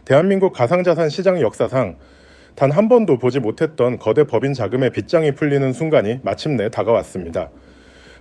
대한민국 가상자산 시장 역사상 단 한 번도 보지 못했던 거대 법인 자금의 빗장이 풀리는 순간이 마침내 다가왔습니다.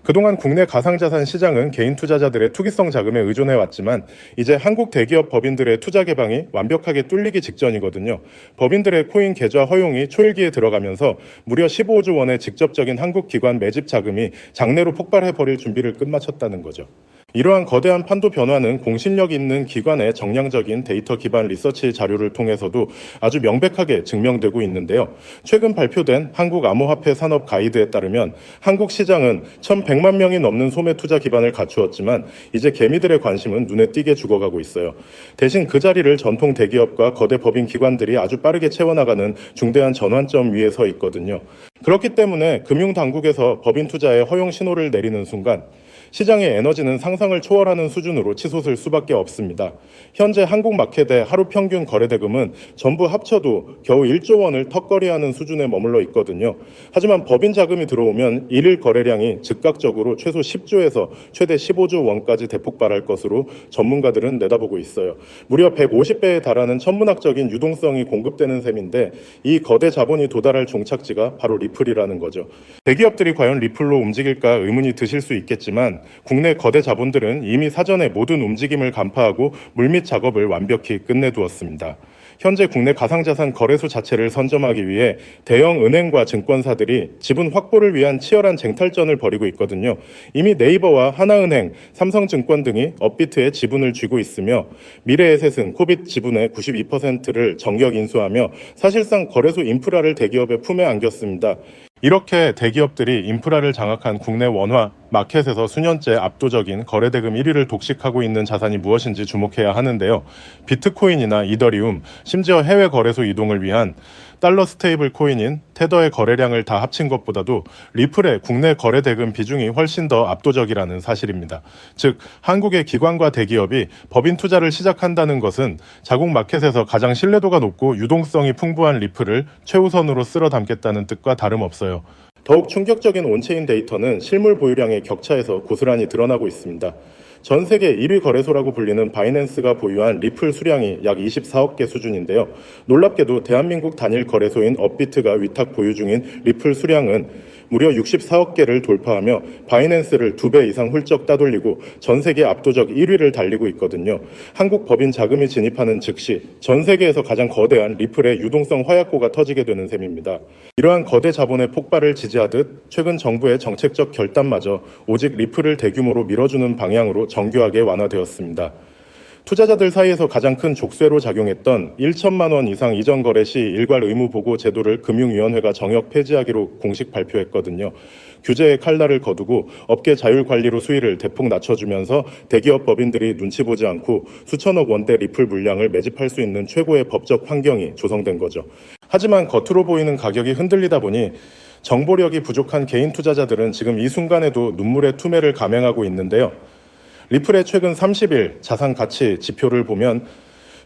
그동안 국내 가상자산 시장은 개인 투자자들의 투기성 자금에 의존해왔지만 이제 한국 대기업 법인들의 투자 개방이 완벽하게 뚫리기 직전이거든요. 법인들의 코인 계좌 허용이 초일기에 들어가면서 무려 15조 원의 직접적인 한국 기관 매집 자금이 장내로 폭발해버릴 준비를 끝마쳤다는 거죠. 이러한 거대한 판도 변화는 공신력 있는 기관의 정량적인 데이터 기반 리서치 자료를 통해서도 아주 명백하게 증명되고 있는데요. 최근 발표된 한국암호화폐 산업 가이드에 따르면 한국 시장은 1,100만 명이 넘는 소매 투자 기반을 갖추었지만 이제 개미들의 관심은 눈에 띄게 죽어가고 있어요. 대신 그 자리를 전통 대기업과 거대 법인 기관들이 아주 빠르게 채워나가는 중대한 전환점 위에 서 있거든요. 그렇기 때문에 금융당국에서 법인 투자에 허용 신호를 내리는 순간 시장의 에너지는 상상을 초월하는 수준으로 치솟을 수밖에 없습니다. 현재 한국마켓의 하루 평균 거래대금은 전부 합쳐도 겨우 1조 원을 턱걸이하는 수준에 머물러 있거든요. 하지만 법인 자금이 들어오면 일일 거래량이 즉각적으로 최소 10조에서 최대 15조 원까지 대폭발할 것으로 전문가들은 내다보고 있어요. 무려 150배에 달하는 천문학적인 유동성이 공급되는 셈인데 이 거대 자본이 도달할 종착지가 바로 리플이라는 거죠. 대기업들이 과연 리플로 움직일까 의문이 드실 수 있겠지만 국내 거대 자본들은 이미 사전에 모든 움직임을 간파하고 물밑 작업을 완벽히 끝내두었습니다. 현재 국내 가상자산 거래소 자체를 선점하기 위해 대형 은행과 증권사들이 지분 확보를 위한 치열한 쟁탈전을 벌이고 있거든요. 이미 네이버와 하나은행, 삼성증권 등이 업비트에 지분을 쥐고 있으며 미래에셋은 코빗 지분의 92%를 정격 인수하며 사실상 거래소 인프라를 대기업의 품에 안겼습니다. 이렇게 대기업들이 인프라를 장악한 국내 원화 마켓에서 수년째 압도적인 거래대금 1위를 독식하고 있는 자산이 무엇인지 주목해야 하는데요. 비트코인이나 이더리움, 심지어 해외 거래소 이동을 위한 달러 스테이블 코인인 테더의 거래량을 다 합친 것보다도 리플의 국내 거래대금 비중이 훨씬 더 압도적이라는 사실입니다. 즉, 한국의 기관과 대기업이 법인 투자를 시작한다는 것은 자국 마켓에서 가장 신뢰도가 높고 유동성이 풍부한 리플을 최우선으로 쓸어 담겠다는 뜻과 다름없어요. 더욱 충격적인 온체인 데이터는 실물 보유량의 격차에서 고스란히 드러나고 있습니다. 전 세계 1위 거래소라고 불리는 바이낸스가 보유한 리플 수량이 약 24억 개 수준인데요. 놀랍게도 대한민국 단일 거래소인 업비트가 위탁 보유 중인 리플 수량은 무려 64억 개를 돌파하며 바이낸스를 2배 이상 훌쩍 따돌리고 전 세계 압도적 1위를 달리고 있거든요. 한국 법인 자금이 진입하는 즉시 전 세계에서 가장 거대한 리플의 유동성 화약고가 터지게 되는 셈입니다. 이러한 거대 자본의 폭발을 지지하듯 최근 정부의 정책적 결단마저 오직 리플을 대규모로 밀어주는 방향으로 정교하게 완화되었습니다. 투자자들 사이에서 가장 큰 족쇄로 작용했던 1천만 원 이상 이전 거래 시 일괄 의무 보고 제도를 금융위원회가 정역 폐지하기로 공식 발표했거든요. 규제의 칼날을 거두고 업계 자율 관리로 수위를 대폭 낮춰주면서 대기업 법인들이 눈치 보지 않고 수천억 원대 리플 물량을 매집할 수 있는 최고의 법적 환경이 조성된 거죠. 하지만 겉으로 보이는 가격이 흔들리다 보니 정보력이 부족한 개인 투자자들은 지금 이 순간에도 눈물의 투매를 감행하고 있는데요. 리플의 최근 30일 자산 가치 지표를 보면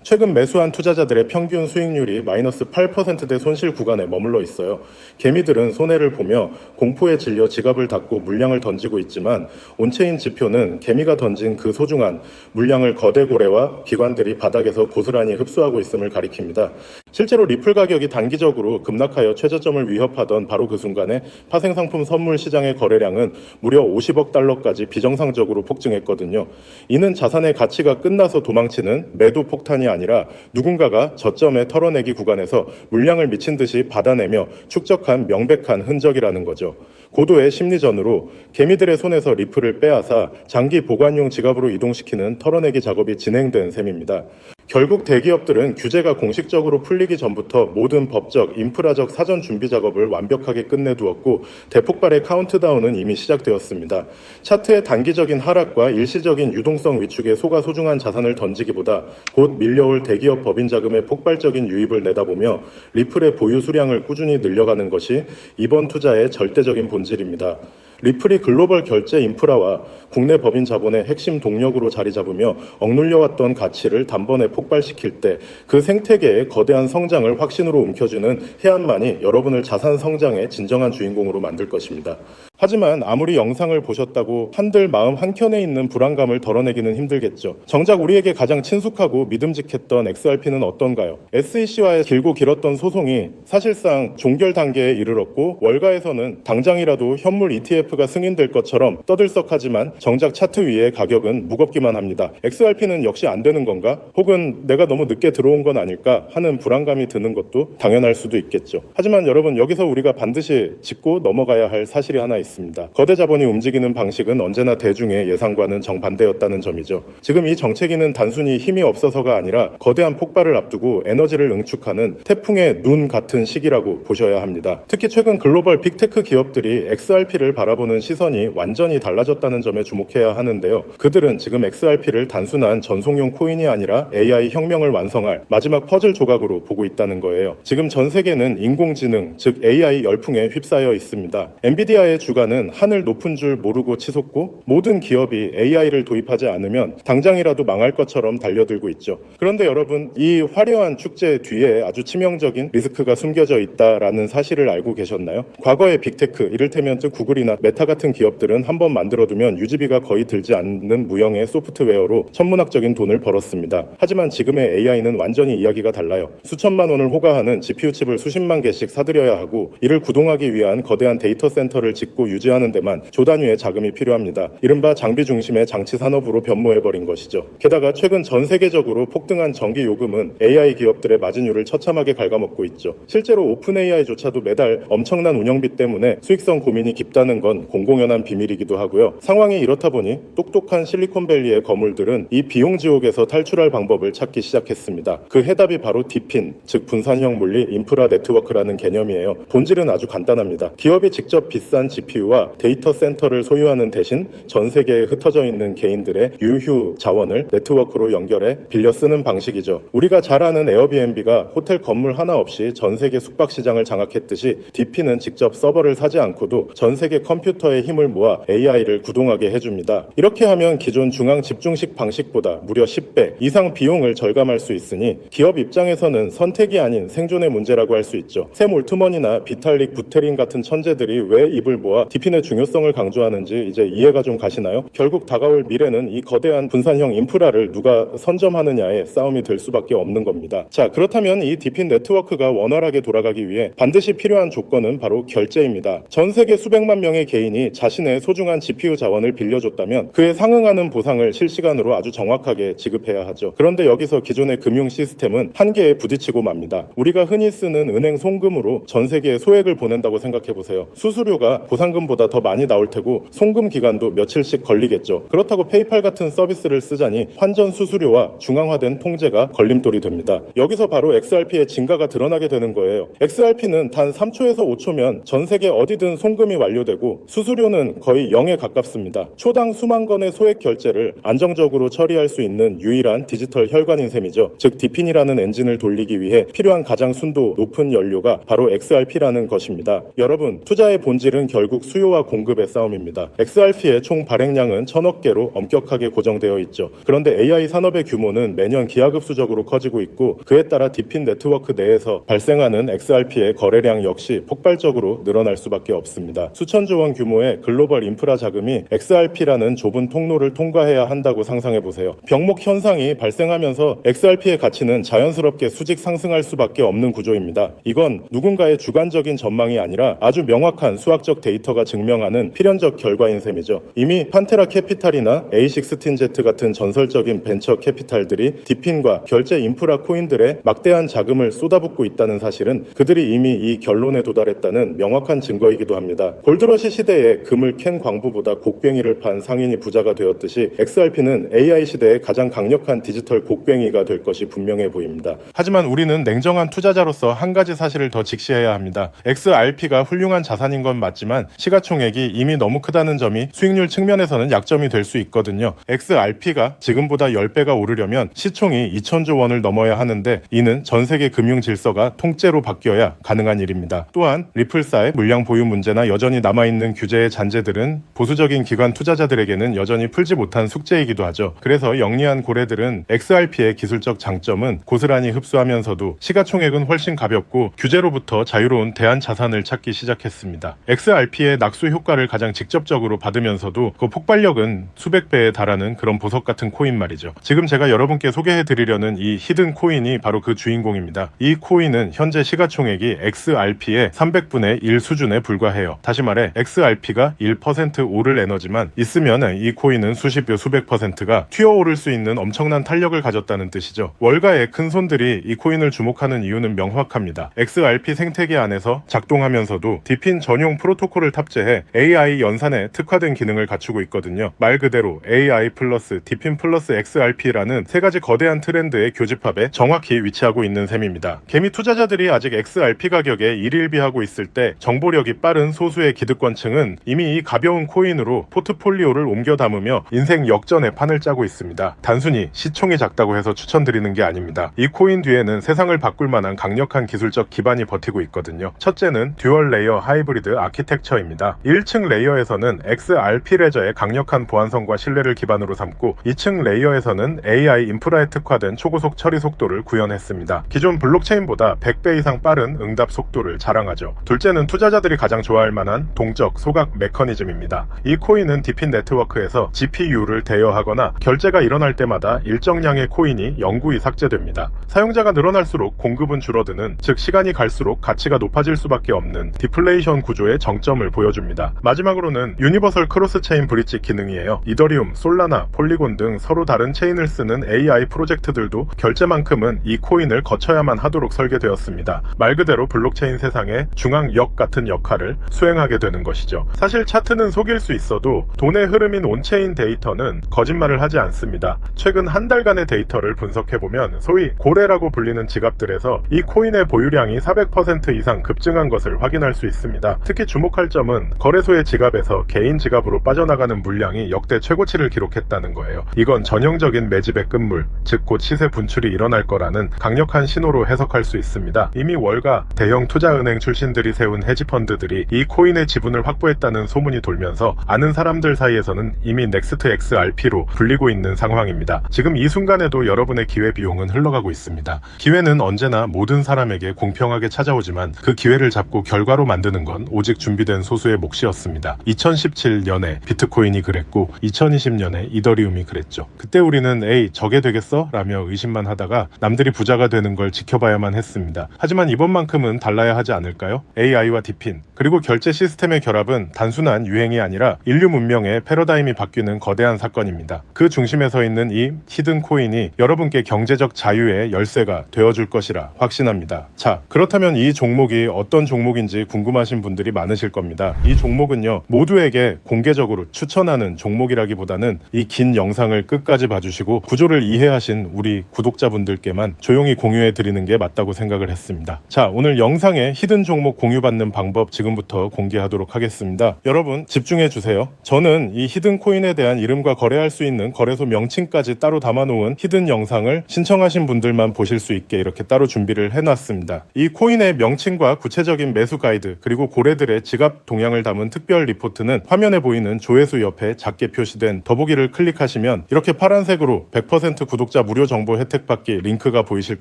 최근 매수한 투자자들의 평균 수익률이 마이너스 8%대 손실 구간에 머물러 있어요. 개미들은 손해를 보며 공포에 질려 지갑을 닫고 물량을 던지고 있지만 온체인 지표는 개미가 던진 그 소중한 물량을 거대 고래와 기관들이 바닥에서 고스란히 흡수하고 있음을 가리킵니다. 실제로 리플 가격이 단기적으로 급락하여 최저점을 위협하던 바로 그 순간에 파생상품 선물 시장의 거래량은 무려 50억 달러까지 비정상적으로 폭증했거든요. 이는 자산의 가치가 끝나서 도망치는 매도 폭탄이 아니라 누군가가 저점에 털어내기 구간에서 물량을 미친 듯이 받아내며 축적한 명백한 흔적이라는 거죠. 고도의 심리전으로 개미들의 손에서 리플을 빼앗아 장기 보관용 지갑으로 이동시키는 털어내기 작업이 진행된 셈입니다. 결국 대기업들은 규제가 공식적으로 풀리기 전부터 모든 법적, 인프라적 사전 준비 작업을 완벽하게 끝내두었고 대폭발의 카운트다운은 이미 시작되었습니다. 차트의 단기적인 하락과 일시적인 유동성 위축에 속아 소중한 자산을 던지기보다 곧 밀려올 대기업 법인 자금의 폭발적인 유입을 내다보며 리플의 보유 수량을 꾸준히 늘려가는 것이 이번 투자의 절대적인 본질입니다. 리플이 글로벌 결제 인프라와 국내 법인 자본의 핵심 동력으로 자리 잡으며 억눌려왔던 가치를 단번에 폭발시킬 때 그 생태계의 거대한 성장을 확신으로 움켜주는 해안만이 여러분을 자산 성장의 진정한 주인공으로 만들 것입니다. 하지만 아무리 영상을 보셨다고 한들 마음 한켠에 있는 불안감을 덜어내기는 힘들겠죠. 정작 우리에게 가장 친숙하고 믿음직했던 XRP는 어떤가요? SEC와의 길고 길었던 소송이 사실상 종결 단계에 이르렀고 월가에서는 당장이라도 현물 ETF가 승인될 것처럼 떠들썩하지만 정작 차트 위의 가격은 무겁기만 합니다. XRP는 역시 안 되는 건가? 혹은 내가 너무 늦게 들어온 건 아닐까 하는 불안감이 드는 것도 당연할 수도 있겠죠. 하지만 여러분, 여기서 우리가 반드시 짚고 넘어가야 할 사실이 하나 있습니다. 거대 자본이 움직이는 방식은 언제나 대중의 예상과는 정반대였다는 점이죠. 지금 이 정체기는 단순히 힘이 없어서가 아니라 거대한 폭발을 앞두고 에너지를 응축하는 태풍의 눈 같은 시기라고 보셔야 합니다. 특히 최근 글로벌 빅테크 기업들이 XRP를 바라보는 시선이 완전히 달라졌다는 점에 주목해야 하는데요. 그들은 지금 XRP를 단순한 전송용 코인이 아니라 AI 혁명을 완성할 마지막 퍼즐 조각으로 보고 있다는 거예요. 지금 전 세계는 인공지능, 즉 AI 열풍에 휩싸여 있습니다. 엔비디아의 주가는 하늘 높은 줄 모르고 치솟고 모든 기업이 AI를 도입하지 않으면 당장이라도 망할 것처럼 달려들고 있죠. 그런데 여러분, 이 화려한 축제 뒤에 아주 치명적인 리스크가 숨겨져 있다라는 사실을 알고 계셨나요? 과거의 빅테크, 이를테면 구글이나 메타 같은 기업들은 한번 만들어두면 유지비가 거의 들지 않는 무형의 소프트웨어로 천문학적인 돈을 벌었습니다. 하지만 지금의 AI는 완전히 이야기가 달라요. 수천만 원을 호가하는 GPU 칩을 수십만 개씩 사들여야 하고 이를 구동하기 위한 거대한 데이터 센터를 짓고 유지하는 데만 조단위의 자금이 필요합니다. 이른바 장비 중심의 장치 산업으로 변모해버린 것이죠. 게다가 최근 전 세계적으로 폭등한 전기 요금은 AI 기업들의 마진율을 처참하게 갉아먹고 있죠. 실제로 오픈 AI조차도 매달 엄청난 운영비 때문에 수익성 고민이 깊다는 건 공공연한 비밀이기도 하고요. 상황이 이렇다 보니 똑똑한 실리콘밸리의 거물들은 이 비용 지옥에서 탈출할 방법을 찾기 시작했습니다. 그 해답이 바로 디핀, 즉 분산형 물리 인프라 네트워크라는 개념이에요. 본질은 아주 간단합니다. 기업이 직접 비싼 GPU와 데이터 센터를 소유하는 대신 전 세계에 흩어져 있는 개인들의 유휴 자원을 네트워크로 연결해 빌려 쓰는 방식이죠. 우리가 잘 아는 에어비앤비가 호텔 건물 하나 없이 전 세계 숙박 시장을 장악했듯이 디핀은 직접 서버를 사지 않고도 전 세계 컴퓨터의 힘을 모아 AI를 구동하게 해줍니다. 이렇게 하면 기존 중앙 집중식 방식보다 무려 10배 이상 비용을 절감할 수 있으니 기업 입장에서는 선택이 아닌 생존의 문제라고 할 수 있죠. 샘 올트먼이나 비탈릭 부테린 같은 천재들이 왜 입을 모아 디핀의 중요성을 강조하는지 이제 이해가 좀 가시나요? 결국 다가올 미래는 이 거대한 분산형 인프라를 누가 선점하느냐의 싸움이 될 수밖에 없는 겁니다. 자, 그렇다면 이 디핀 네트워크가 원활하게 돌아가기 위해 반드시 필요한 조건은 바로 결제입니다. 전 세계 수백만 명의 개인이 자신의 소중한 GPU 자원을 빌려줬다면 그에 상응하는 보상을 실시간으로 아주 정확하게 지급해야 하죠. 그런데 여기서 기존의 금융 시스템은 한계에 부딪히고 맙니다. 우리가 흔히 쓰는 은행 송금으로 전 세계에 소액을 보낸다고 생각해보세요. 수수료가 보상금보다 더 많이 나올 테고 송금 기간도 며칠씩 걸리겠죠. 그렇다고 페이팔 같은 서비스를 쓰자니 환전 수수료와 중앙화된 통제가 걸림돌이 됩니다. 여기서 바로 XRP의 진가가 드러나게 되는 거예요. XRP는 단 3초에서 5초면 전 세계 어디든 송금이 완료되고 수수료는 거의 0에 가깝습니다. 초당 수만 건의 소액 결제를 안정적으로 처리할 수 있는 유일한 디지털 혈관인 셈이죠. 즉 디핀이라는 엔진을 돌리기 위해 필요한 가장 순도 높은 연료가 바로 XRP라는 것입니다. 여러분, 투자의 본질은 결국 수요와 공급의 싸움입니다. XRP의 총 발행량은 1000억 개로 엄격하게 고정되어 있죠. 그런데 AI 산업의 규모는 매년 기하급수적으로 커지고 있고 그에 따라 디핀 네트워크 내에서 발생하는 XRP의 거래량 역시 폭발적으로 늘어날 수밖에 없습니다. 수천조 원 규모의 글로벌 인프라 자금이 XRP라는 좁은 통로를 통과해야 한다고 상상해보세요. 병목 현상이 발생하면서 XRP의 가치는 자연스럽게 수직 상승할 수밖에 없는 구조입니다. 이건 누군가의 주관적인 전망이 아니라 아주 명확한 수학적 데이터가 증명하는 필연적 결과인 셈이죠. 이미 판테라 캐피탈이나 A16Z 같은 전설적인 벤처 캐피탈들이 디핀과 결제 인프라 코인들의 막대한 자금을 쏟아붓고 있다는 사실은 그들이 이미 이 결론에 도달했다는 명확한 증거이기도 합니다. 골드러시 시대에 금을 캔 광부보다 곡괭이를 판 상인이 부자가 되었듯이 XRP는 AI 시대의 가장 강력한 디지털 곡괭이가 될 것이 분명해 보입니다. 하지만 우리는 냉정한 투자자로서 한 가지 사실을 더 직시해야 합니다. XRP가 훌륭한 자산인 건 맞지만 시가총액이 이미 너무 크다는 점이 수익률 측면에서는 약점이 될 수 있거든요. XRP가 지금보다 10배가 오르려면 시총이 2000조 원을 넘어야 하는데 이는 전 세계 금융 질서가 통째로 바뀌어야 가능한 일입니다. 또한 리플사의 물량 보유 문제나 여전히 남아있는 규제의 잔재들은 보수적인 기관 투자자들에게는 여전히 풀지 못한 숙제이기도 하죠. 그래서 영리한 고래들은 XRP의 기술적 장점은 고스란히 흡수하면서도 시가총액은 훨씬 가볍고 규제로부터 자유로운 대안 자산을 찾기 시작했습니다. XRP의 XRP의 낙수 효과를 가장 직접적으로 받으면서도 그 폭발력은 수백 배에 달하는 그런 보석 같은 코인 말이죠. 지금 제가 여러분께 소개해드리려는 이 히든 코인이 바로 그 주인공입니다. 이 코인은 현재 시가총액이 XRP의 300분의 1 수준에 불과해요. 다시 말해 XRP가 1% 오를 에너지만 있으면 이 코인은 수십 배 수백 퍼센트가 튀어오를 수 있는 엄청난 탄력을 가졌다는 뜻이죠. 월가의 큰 손들이 이 코인을 주목하는 이유는 명확합니다. XRP 생태계 안에서 작동하면서도 디핀 전용 프로토콜을 탑재해 AI 연산에 특화된 기능을 갖추고 있거든요. 말 그대로 AI 플러스 디핀 플러스 XRP라는 세 가지 거대한 트렌드의 교집합에 정확히 위치하고 있는 셈입니다. 개미 투자자들이 아직 XRP 가격에 일일비하고 있을 때 정보력이 빠른 소수의 기득권층은 이미 이 가벼운 코인으로 포트폴리오를 옮겨 담으며 인생 역전의 판을 짜고 있습니다. 단순히 시총이 작다고 해서 추천드리는 게 아닙니다. 이 코인 뒤에는 세상을 바꿀 만한 강력한 기술적 기반이 버티고 있거든요. 첫째는 듀얼 레이어 하이브리드 아키텍처입니다. 1층 레이어에서는 XRP 레저의 강력한 보안성과 신뢰를 기반으로 삼고 2층 레이어에서는 AI 인프라에 특화된 초고속 처리 속도를 구현했습니다. 기존 블록체인보다 100배 이상 빠른 응답 속도를 자랑하죠. 둘째는 투자자들이 가장 좋아할 만한 동적 소각 메커니즘입니다. 이 코인은 디핀 네트워크에서 GPU를 대여하거나 결제가 일어날 때마다 일정량의 코인이 영구히 삭제됩니다. 사용자가 늘어날수록 공급은 줄어드는, 즉 시간이 갈수록 가치가 높아질 수밖에 없는 디플레이션 구조의 정점을 보여줍니다. 마지막으로는 유니버설 크로스 체인 브릿지 기능이에요. 이더리움, 솔라나, 폴리곤 등 서로 다른 체인을 쓰는 AI 프로젝트들도 결제만큼은 이 코인을 거쳐야만 하도록 설계되었습니다. 말 그대로 블록체인 세상의 중앙역 같은 역할을 수행하게 되는 것이죠. 사실 차트는 속일 수 있어도 돈의 흐름인 온체인 데이터는 거짓말을 하지 않습니다. 최근 한 달간의 데이터를 분석해보면 소위 고래라고 불리는 지갑들에서 이 코인의 보유량이 400% 이상 급증한 것을 확인할 수 있습니다. 특히 주목할 점은 거래소의 지갑에서 개인 지갑으로 빠져나가는 물량이 역대 최고치를 기록했다는 거예요. 이건 전형적인 매집의 끝물, 즉 곧 시세 분출이 일어날 거라는 강력한 신호로 해석할 수 있습니다. 이미 월가 대형 투자은행 출신들이 세운 헤지펀드들이 이 코인의 지분을 확보했다는 소문이 돌면서 아는 사람들 사이에서는 이미 넥스트 XRP로 불리고 있는 상황입니다. 지금 이 순간에도 여러분의 기회비용은 흘러가고 있습니다. 기회는 언제나 모든 사람에게 공평하게 찾아오지만 그 기회를 잡고 결과로 만드는 건 오직 준비된 소수의 몫이었습니다. 2017년에 비트코인이 그랬고 2020년에 이더리움이 그랬죠. 그때 우리는 에이 저게 되겠어? 라며 의심만 하다가 남들이 부자가 되는 걸 지켜봐야만 했습니다. 하지만 이번만큼은 달라야 하지 않을까요? AI와 디핀 그리고 결제 시스템의 결합은 단순한 유행이 아니라 인류 문명의 패러다임이 바뀌는 거대한 사건입니다. 그 중심에 서 있는 이 히든 코인이 여러분께 경제적 자유의 열쇠가 되어줄 것이라 확신합니다. 자, 그렇다면 이 종목이 어떤 종목인지 궁금하신 분들이 많으실 겁니다. 이 종목은요, 모두에게 공개적으로 추천하는 종목이라기보다는 이 긴 영상을 끝까지 봐주시고 구조를 이해하신 우리 구독자분들께만 조용히 공유해드리는 게 맞다고 생각을 했습니다. 자, 오늘 영상에 히든 종목 공유받는 방법 지금부터 공개하도록 하겠습니다. 여러분 집중해주세요. 저는 이 히든 코인에 대한 이름과 거래할 수 있는 거래소 명칭까지 따로 담아놓은 히든 영상을 신청하신 분들만 보실 수 있게 이렇게 따로 준비를 해놨습니다. 이 코인의 명칭과 구체적인 매수 가이드 그리고 고래들의 지갑 동향을 담은 특별 리포트는 화면에 보이는 조회수 옆에 작게 표시된 더보기를 클릭하시면 이렇게 파란색으로 100% 구독자 무료 정보 혜택 받기 링크가 보이실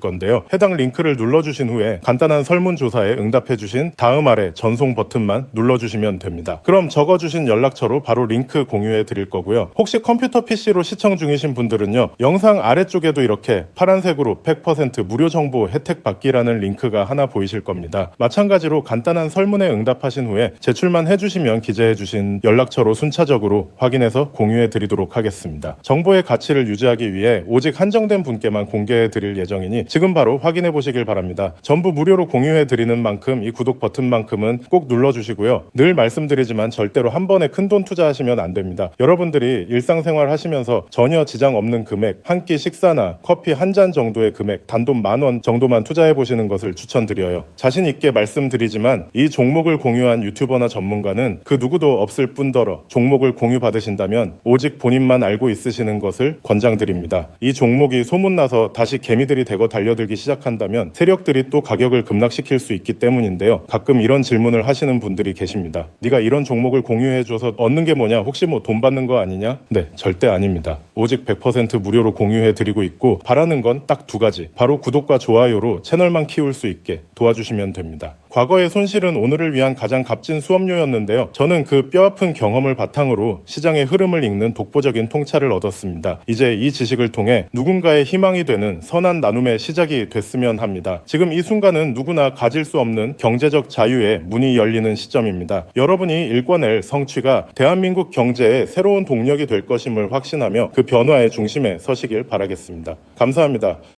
건데요. 해당 링크를 눌러주신 후에 간단한 설문조사에 응답해주신 다음 아래 전송 버튼만 눌러주시면 됩니다. 그럼 적어주신 연락처로 바로 링크 공유해 드릴 거고요. 혹시 컴퓨터 PC로 시청 중이신 분들은요, 영상 아래쪽에도 이렇게 파란색으로 100% 무료 정보 혜택 받기라는 링크가 하나 보이실 겁니다. 마찬가지로 간단한 설문에 응답하신 후에 제출만 해주시면 기재해주신 연락처로 순차적으로 확인해서 공유해 드리도록 하겠습니다. 정보의 가치를 유지하기 위해 오직 한정된 분께만 공개해 드릴 예정이니 지금 바로 확인해 보시길 바랍니다. 전부 무료로 공유해 드리는 만큼 이 구독 버튼만큼은 꼭 눌러주시고요. 늘 말씀드리지만 절대로 한 번에 큰돈 투자하시면 안 됩니다. 여러분들이 일상생활 하시면서 전혀 지장 없는 금액, 한 끼 식사나 커피 한 잔 정도의 금액, 단돈 10,000원 정도만 투자해 보시는 것을 추천드려요. 자신 있게 말씀드리지만 이 종목을 공유한 유튜버나 전문가는 그 누구도 없을 뿐더러 종목을 공유 받으신다면 오직 본인만 알고 있으시는 것을 권장드립니다. 이 종목이 소문나서 다시 개미들이 대거 달려들기 시작한다면 세력들이 또 가격을 급락시킬 수 있기 때문인데요. 가끔 이런 질문을 하시는 분들이 계십니다. 네가 이런 종목을 공유해줘서 얻는 게 뭐냐? 혹시 뭐 돈 받는 거 아니냐? 네, 절대 아닙니다. 오직 100% 무료로 공유해드리고 있고 바라는 건 딱 두 가지. 바로 구독과 좋아요로 채널만 키울 수 있게 도와주시면 됩니다. 과거의 손실은 오늘을 위한 가장 값진 수업료였는데요. 저는 그 뼈아픈 경험을 바탕으로 시장의 흐름을 읽는 독보적인 통찰을 얻었습니다. 이제 이 지식을 통해 누군가의 희망이 되는 선한 나눔의 시작이 됐으면 합니다. 지금 이 순간은 누구나 가질 수 없는 경제적 자유의 문이 열리는 시점입니다. 여러분이 일궈낼 성취가 대한민국 경제의 새로운 동력이 될 것임을 확신하며 그 변화의 중심에 서시길 바라겠습니다. 감사합니다.